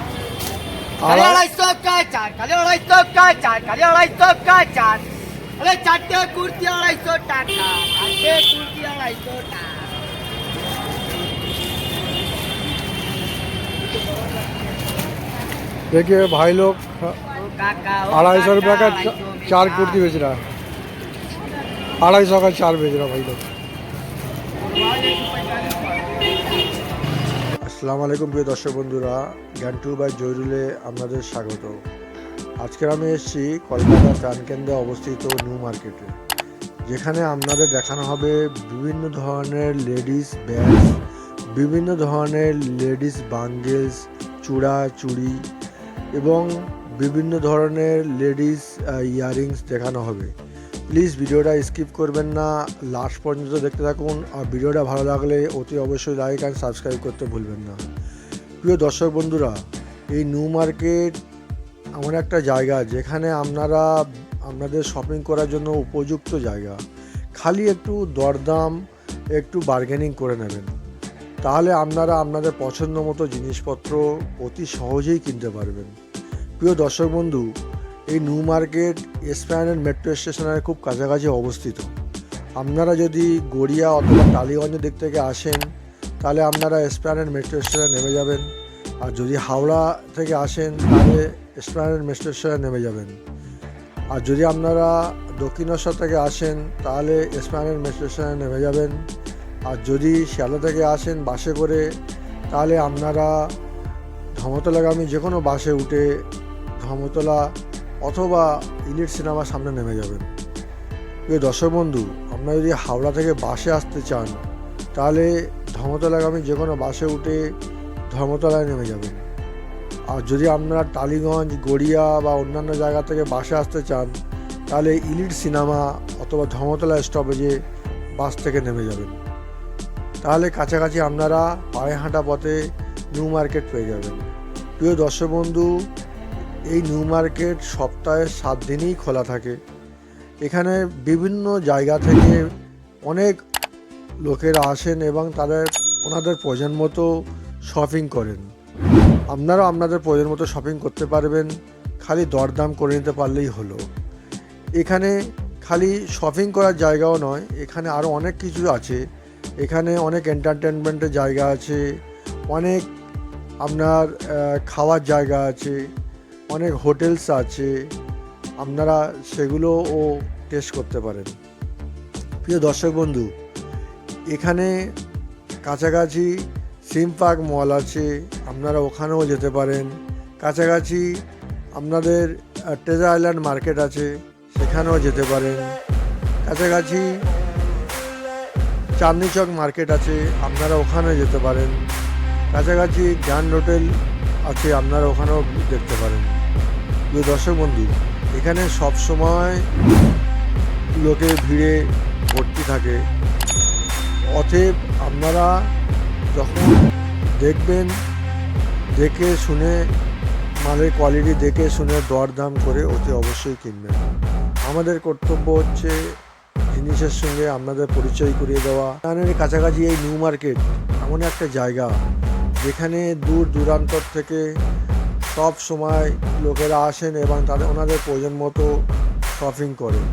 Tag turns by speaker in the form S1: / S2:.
S1: কালি 250 का 4 কালি 250 का 4 কালি 250 का 4 अरे चारटे कुर्ती 250 টাকা चारटे कुर्ती 250 টাকা
S2: देखिए भाई लोग 250 रुपये का 4 कुर्ती बेच रहा है। 250 का 4 बेच रहा भाई लोग। আসসালামু আলাইকুম প্রিয় দর্শক বন্ধুরা, জ্ঞান টু বাই জয়রুলে আপনাদের স্বাগত। আজকে আমি এসেছি কলকাতা প্রাণকেন্দ্রে অবস্থিত নিউ মার্কেটে, যেখানে আপনাদের দেখানো হবে বিভিন্ন ধরনের লেডিস ব্যাগ, বিভিন্ন ধরনের লেডিস বাঙ্গেলস, চূড়া চুড়ি এবং বিভিন্ন ধরনের লেডিস ইয়াররিংস দেখানো হবে। প্লিজ ভিডিওটা স্কিপ করবেন না, লাস্ট পর্যন্ত দেখতে থাকুন। আর ভিডিওটা ভালো লাগলে অতি অবশ্যই লাইক অ্যান্ড সাবস্ক্রাইব করতে ভুলবেন না। প্রিয় দর্শক বন্ধুরা, এই নিউ মার্কেট এমন একটা জায়গা যেখানে আপনারা আপনাদের শপিং করার জন্য উপযুক্ত জায়গা। খালি একটু দরদাম, একটু বার্গেনিং করে নেবেন, তাহলে আপনারা আপনাদের পছন্দ মতো জিনিসপত্র অতি সহজেই কিনতে পারবেন। প্রিয় দর্শক বন্ধু, এই নিউ মার্কেট এসপ্ল্যানেড মেট্রো স্টেশনের খুব কাছাকাছি অবস্থিত। আপনারা যদি গড়িয়া অথবা টালিগঞ্জের দিক থেকে আসেন, তাহলে আপনারা এসপ্ল্যানেড মেট্রো স্টেশনে নেমে যাবেন। আর যদি হাওড়া থেকে আসেন, তাহলে এসপ্ল্যানেড মেট্রো স্টেশনে নেমে যাবেন। আর যদি আপনারা দক্ষিণেশ্বর থেকে আসেন, তাহলে এসপ্ল্যানেড মেট্রো স্টেশনে নেমে যাবেন। আর যদি শিয়ালদা থেকে আসেন বাসে করে, তাহলে আপনারা ধর্মতলাগামী যে কোনো বাসে উঠে ধর্মতলা অথবা ইলিট সিনেমার সামনে নেমে যাবেন। প্রিয় দর্শক বন্ধু, আপনারা যদি হাওড়া থেকে বাসে আসতে চান, তাহলে ধর্মতলাগামী যে কোনো বাসে উঠে ধর্মতলায় নেমে যাবেন। আর যদি আপনারা টালিগঞ্জ, গড়িয়া বা অন্যান্য জায়গা থেকে বাসে আসতে চান, তাহলে ইলিট সিনেমা অথবা ধর্মতলা স্টপেজে বাস থেকে নেমে যাবেন। তাহলে কাছাকাছি আপনারা পায়ে হাঁটা পথে নিউ মার্কেট পেয়ে যাবেন। প্রিয় দর্শক বন্ধু, এই নিউ মার্কেট সপ্তাহে 7 দিনই খোলা থাকে। এখানে বিভিন্ন জায়গা থেকে অনেক লোকেরা আসেন এবং ওনাদের প্রয়োজন মতো শপিং করেন। আপনারাও আপনাদের প্রয়োজন মতো শপিং করতে পারবেন, খালি দরদাম করে নিতে পারলেই হলো। এখানে খালি শপিং করার জায়গাও নয়, এখানে আরও অনেক কিছু আছে। এখানে অনেক এন্টারটেনমেন্টের জায়গা আছে, অনেক আপনার খাওয়ার জায়গা আছে, অনেক হোটেলস আছে, আপনারা সেগুলোও টেস্ট করতে পারেন। প্রিয় দর্শক বন্ধু, এখানে কাছাকাছি সিম পার্ক মল আছে, আপনারা ওখানেও যেতে পারেন। কাছাকাছি আপনাদের ট্রেজার আইল্যান্ড মার্কেট আছে, সেখানেও যেতে পারেন। কাছাকাছি চাঁদনি চক মার্কেট আছে, আপনারা ওখানেও যেতে পারেন। কাছাকাছি গ্র্যান্ড হোটেল আছে, আপনারা ওখানেও দেখতে পারেন। প্রিয় দর্শক বন্ধু, এখানে সব সময় লোকে ভিড়ে ভর্তি থাকে। অতএব আপনারা যখন দেখবেন, দেখে শুনে মালের কোয়ালিটি দেখে শুনে দরদাম করে অতি অবশ্যই কিনবেন। আমাদের কর্তব্য হচ্ছে জিনিসের সঙ্গে আপনাদের পরিচয় করিয়ে দেওয়া। এখানের কাছাকাছি এই নিউ মার্কেট এমন একটা জায়গা যেখানে দূর দূরান্তর থেকে সব সময় লোকেরা আসেন এবং ওনাদের প্রয়োজন মতো শপিং করেন।